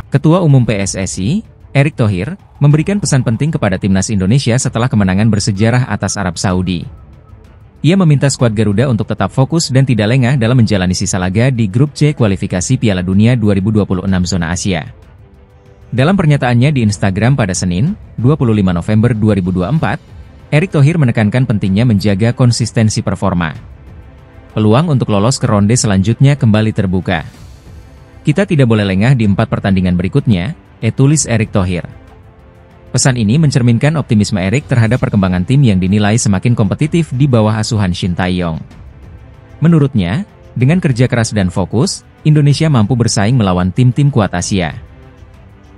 Ketua Umum PSSI, Erick Thohir, memberikan pesan penting kepada timnas Indonesia setelah kemenangan bersejarah atas Arab Saudi. Ia meminta skuad Garuda untuk tetap fokus dan tidak lengah dalam menjalani sisa laga di Grup C kualifikasi Piala Dunia 2026 zona Asia. Dalam pernyataannya di Instagram pada Senin, 25 November 2024, Erick Thohir menekankan pentingnya menjaga konsistensi performa. Peluang untuk lolos ke ronde selanjutnya kembali terbuka. Kita tidak boleh lengah di 4 pertandingan berikutnya, tulis Erick Thohir. Pesan ini mencerminkan optimisme Erick terhadap perkembangan tim yang dinilai semakin kompetitif di bawah asuhan Shin Tae-yong. Menurutnya, dengan kerja keras dan fokus, Indonesia mampu bersaing melawan tim-tim kuat Asia.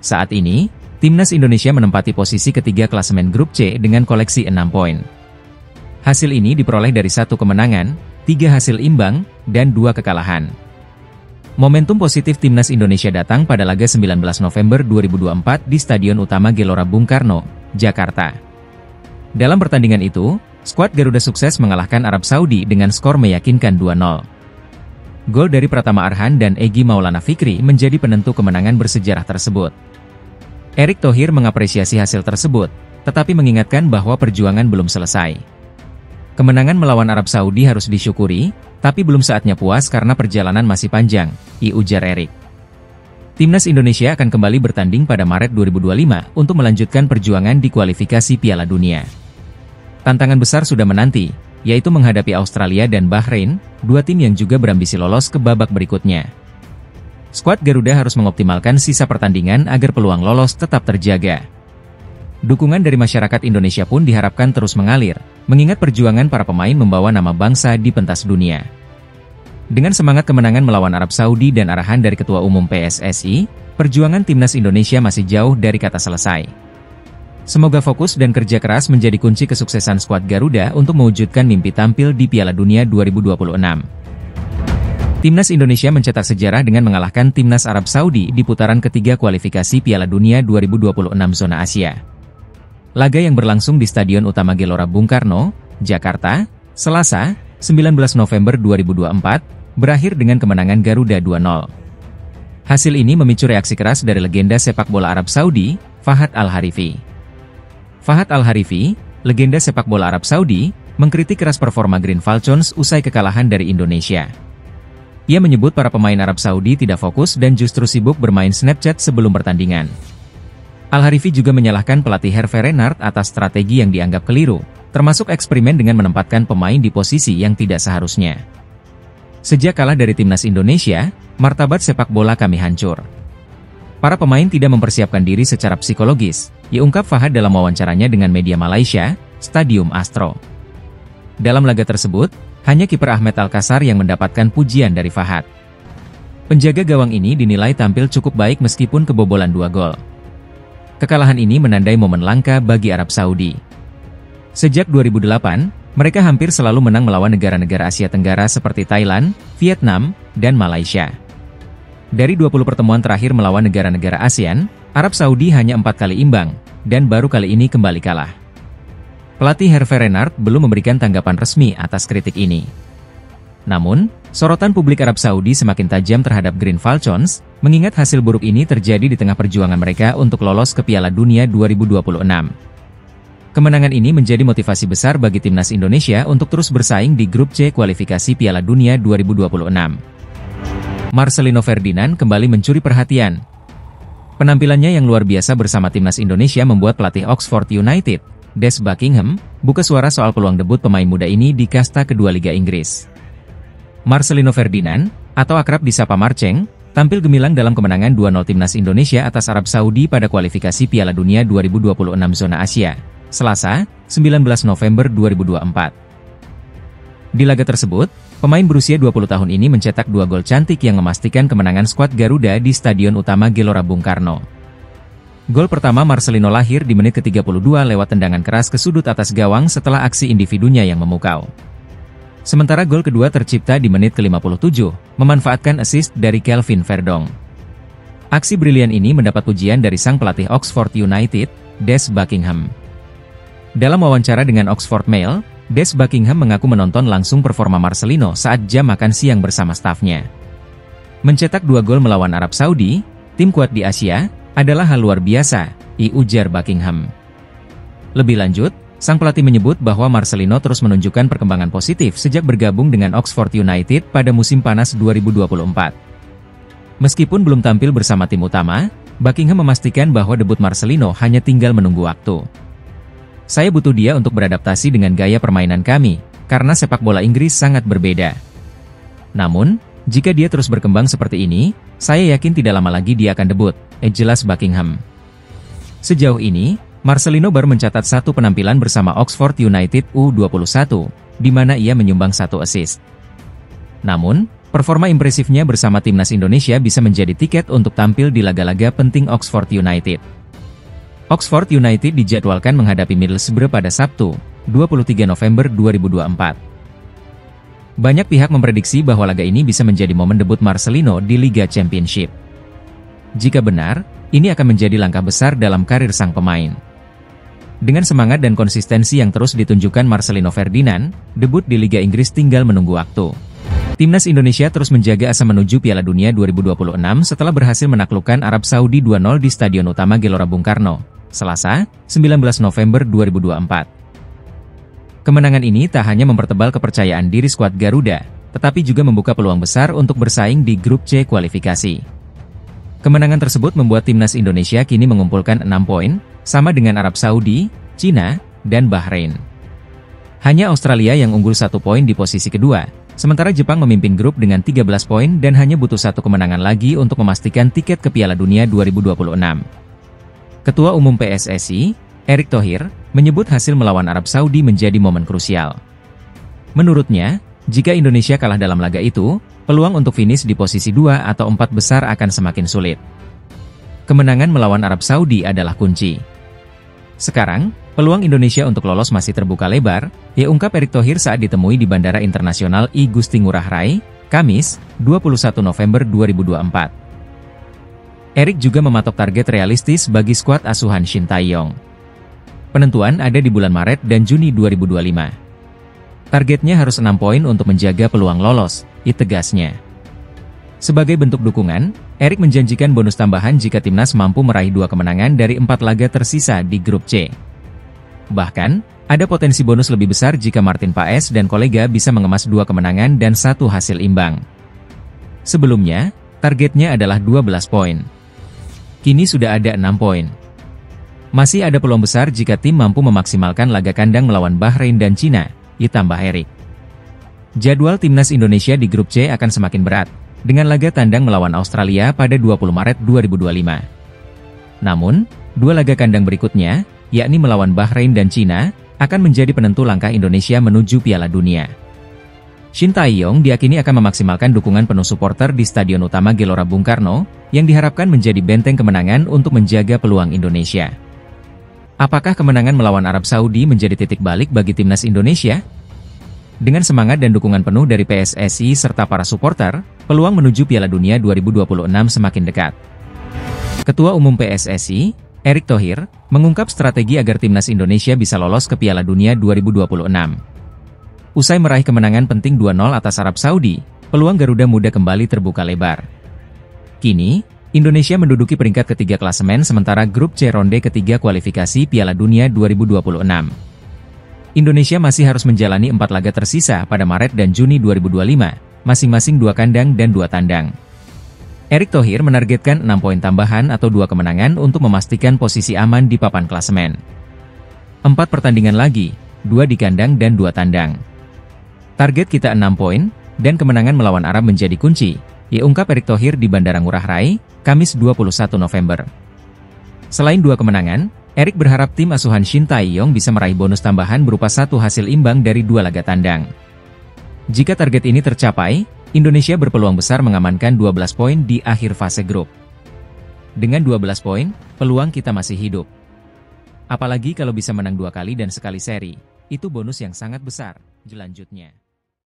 Saat ini, timnas Indonesia menempati posisi ketiga klasemen Grup C dengan koleksi 6 poin. Hasil ini diperoleh dari 1 kemenangan, 3 hasil imbang, dan 2 kekalahan. Momentum positif timnas Indonesia datang pada laga 19 November 2024 di Stadion Utama Gelora Bung Karno, Jakarta. Dalam pertandingan itu, skuad Garuda sukses mengalahkan Arab Saudi dengan skor meyakinkan 2-0. Gol dari Pratama Arhan dan Egy Maulana Fikri menjadi penentu kemenangan bersejarah tersebut. Erick Thohir mengapresiasi hasil tersebut, tetapi mengingatkan bahwa perjuangan belum selesai. Kemenangan melawan Arab Saudi harus disyukuri, tapi belum saatnya puas karena perjalanan masih panjang, ujar Erick. Timnas Indonesia akan kembali bertanding pada Maret 2025 untuk melanjutkan perjuangan di kualifikasi Piala Dunia. Tantangan besar sudah menanti, yaitu menghadapi Australia dan Bahrain, 2 tim yang juga berambisi lolos ke babak berikutnya. Skuad Garuda harus mengoptimalkan sisa pertandingan agar peluang lolos tetap terjaga. Dukungan dari masyarakat Indonesia pun diharapkan terus mengalir, mengingat perjuangan para pemain membawa nama bangsa di pentas dunia. Dengan semangat kemenangan melawan Arab Saudi dan arahan dari Ketua Umum PSSI, perjuangan timnas Indonesia masih jauh dari kata selesai. Semoga fokus dan kerja keras menjadi kunci kesuksesan skuad Garuda untuk mewujudkan mimpi tampil di Piala Dunia 2026. Timnas Indonesia mencetak sejarah dengan mengalahkan timnas Arab Saudi di putaran ketiga kualifikasi Piala Dunia 2026 zona Asia. Laga yang berlangsung di Stadion Utama Gelora Bung Karno, Jakarta, Selasa, 19 November 2024, berakhir dengan kemenangan Garuda 2-0. Hasil ini memicu reaksi keras dari legenda sepak bola Arab Saudi, Fahad Al-Harifi. Fahad Al-Harifi, legenda sepak bola Arab Saudi, mengkritik keras performa Green Falcons usai kekalahan dari Indonesia. Ia menyebut para pemain Arab Saudi tidak fokus dan justru sibuk bermain Snapchat sebelum pertandingan. Al-Harifi juga menyalahkan pelatih Hervé Renard atas strategi yang dianggap keliru, termasuk eksperimen dengan menempatkan pemain di posisi yang tidak seharusnya. Sejak kalah dari timnas Indonesia, martabat sepak bola kami hancur. Para pemain tidak mempersiapkan diri secara psikologis, ungkap Fahad dalam wawancaranya dengan media Malaysia, Stadium Astro. Dalam laga tersebut, hanya kiper Ahmed Al-Kassar yang mendapatkan pujian dari Fahad. Penjaga gawang ini dinilai tampil cukup baik meskipun kebobolan 2 gol. Kekalahan ini menandai momen langka bagi Arab Saudi. Sejak 2008, mereka hampir selalu menang melawan negara-negara Asia Tenggara seperti Thailand, Vietnam, dan Malaysia. Dari 20 pertemuan terakhir melawan negara-negara ASEAN, Arab Saudi hanya 4 kali imbang, dan baru kali ini kembali kalah. Pelatih Hervé Renard belum memberikan tanggapan resmi atas kritik ini. Namun, sorotan publik Arab Saudi semakin tajam terhadap Green Falcons, mengingat hasil buruk ini terjadi di tengah perjuangan mereka untuk lolos ke Piala Dunia 2026. Kemenangan ini menjadi motivasi besar bagi timnas Indonesia untuk terus bersaing di Grup C kualifikasi Piala Dunia 2026. Marcelino Ferdinand kembali mencuri perhatian. Penampilannya yang luar biasa bersama timnas Indonesia membuat pelatih Oxford United, Des Buckingham, buka suara soal peluang debut pemain muda ini di kasta kedua Liga Inggris. Marcelino Ferdinand, atau akrab disapa Marceng, tampil gemilang dalam kemenangan 2-0 timnas Indonesia atas Arab Saudi pada kualifikasi Piala Dunia 2026 zona Asia, Selasa, 19 November 2024. Di laga tersebut, pemain berusia 20 tahun ini mencetak 2 gol cantik yang memastikan kemenangan skuad Garuda di Stadion Utama Gelora Bung Karno. Gol pertama Marcelino lahir di menit ke-32 lewat tendangan keras ke sudut atas gawang setelah aksi individunya yang memukau. Sementara gol kedua tercipta di menit ke-57, memanfaatkan assist dari Kelvin Verdong. Aksi brilian ini mendapat pujian dari sang pelatih Oxford United, Des Buckingham. Dalam wawancara dengan Oxford Mail, Des Buckingham mengaku menonton langsung performa Marcelino saat jam makan siang bersama stafnya. Mencetak 2 gol melawan Arab Saudi, tim kuat di Asia, adalah hal luar biasa, ujar Buckingham. Lebih lanjut, sang pelatih menyebut bahwa Marcelino terus menunjukkan perkembangan positif sejak bergabung dengan Oxford United pada musim panas 2024. Meskipun belum tampil bersama tim utama, Buckingham memastikan bahwa debut Marcelino hanya tinggal menunggu waktu. Saya butuh dia untuk beradaptasi dengan gaya permainan kami, karena sepak bola Inggris sangat berbeda. Namun, jika dia terus berkembang seperti ini, saya yakin tidak lama lagi dia akan debut, jelas Buckingham. Sejauh ini, Marcelino baru mencatat 1 penampilan bersama Oxford United U21, di mana ia menyumbang 1 assist. Namun, performa impresifnya bersama timnas Indonesia bisa menjadi tiket untuk tampil di laga-laga penting Oxford United. Oxford United dijadwalkan menghadapi Middlesbrough pada Sabtu, 23 November 2024. Banyak pihak memprediksi bahwa laga ini bisa menjadi momen debut Marcelino di Liga Championship. Jika benar, ini akan menjadi langkah besar dalam karir sang pemain. Dengan semangat dan konsistensi yang terus ditunjukkan Marcelino Ferdinand, debut di Liga Inggris tinggal menunggu waktu. Timnas Indonesia terus menjaga asa menuju Piala Dunia 2026 setelah berhasil menaklukkan Arab Saudi 2-0 di Stadion Utama Gelora Bung Karno, Selasa, 19 November 2024. Kemenangan ini tak hanya mempertebal kepercayaan diri skuad Garuda, tetapi juga membuka peluang besar untuk bersaing di grup C kualifikasi. Kemenangan tersebut membuat timnas Indonesia kini mengumpulkan 6 poin, sama dengan Arab Saudi, Cina, dan Bahrain. Hanya Australia yang unggul 1 poin di posisi kedua, sementara Jepang memimpin grup dengan 13 poin dan hanya butuh 1 kemenangan lagi untuk memastikan tiket ke Piala Dunia 2026. Ketua Umum PSSI, Erick Thohir, menyebut hasil melawan Arab Saudi menjadi momen krusial. Menurutnya, jika Indonesia kalah dalam laga itu, peluang untuk finish di posisi 2 atau 4 besar akan semakin sulit. Kemenangan melawan Arab Saudi adalah kunci. Sekarang, peluang Indonesia untuk lolos masih terbuka lebar, ungkap Erick Thohir saat ditemui di Bandara Internasional I Gusti Ngurah Rai, Kamis, 21 November 2024. Erick juga mematok target realistis bagi skuad asuhan Shin Tae-yong. Penentuan ada di bulan Maret dan Juni 2025. Targetnya harus 6 poin untuk menjaga peluang lolos, tegasnya. Sebagai bentuk dukungan, Erick menjanjikan bonus tambahan jika timnas mampu meraih 2 kemenangan dari 4 laga tersisa di grup C. Bahkan, ada potensi bonus lebih besar jika Martin Paes dan kolega bisa mengemas 2 kemenangan dan 1 hasil imbang. Sebelumnya, targetnya adalah 12 poin. Kini sudah ada 6 poin. Masih ada peluang besar jika tim mampu memaksimalkan laga kandang melawan Bahrain dan Cina, tambah Erick. Jadwal timnas Indonesia di grup C akan semakin berat, dengan laga tandang melawan Australia pada 20 Maret 2025. Namun, 2 laga kandang berikutnya, yakni melawan Bahrain dan Cina, akan menjadi penentu langkah Indonesia menuju Piala Dunia. Shin Tae-yong diyakini akan memaksimalkan dukungan penuh supporter di Stadion Utama Gelora Bung Karno, yang diharapkan menjadi benteng kemenangan untuk menjaga peluang Indonesia. Apakah kemenangan melawan Arab Saudi menjadi titik balik bagi timnas Indonesia? Dengan semangat dan dukungan penuh dari PSSI serta para supporter, peluang menuju Piala Dunia 2026 semakin dekat. Ketua Umum PSSI, Erick Thohir, mengungkap strategi agar timnas Indonesia bisa lolos ke Piala Dunia 2026. Usai meraih kemenangan penting 2-0 atas Arab Saudi, peluang Garuda Muda kembali terbuka lebar. Kini, Indonesia menduduki peringkat ketiga klasemen sementara grup C ronde ketiga kualifikasi Piala Dunia 2026. Indonesia masih harus menjalani 4 laga tersisa pada Maret dan Juni 2025, masing-masing 2 kandang dan 2 tandang. Erick Thohir menargetkan 6 poin tambahan atau 2 kemenangan untuk memastikan posisi aman di papan klasemen. 4 pertandingan lagi, 2 di kandang dan 2 tandang. Target kita 6 poin, dan kemenangan melawan Arab menjadi kunci, ungkap Erick Thohir di Bandara Ngurah Rai, Kamis 21 November. Selain 2 kemenangan, Erick berharap tim asuhan Shin Tae-yong bisa meraih bonus tambahan berupa 1 hasil imbang dari 2 laga tandang. Jika target ini tercapai, Indonesia berpeluang besar mengamankan 12 poin di akhir fase grup. Dengan 12 poin, peluang kita masih hidup. Apalagi kalau bisa menang 2 kali dan sekali seri, itu bonus yang sangat besar, lanjutnya.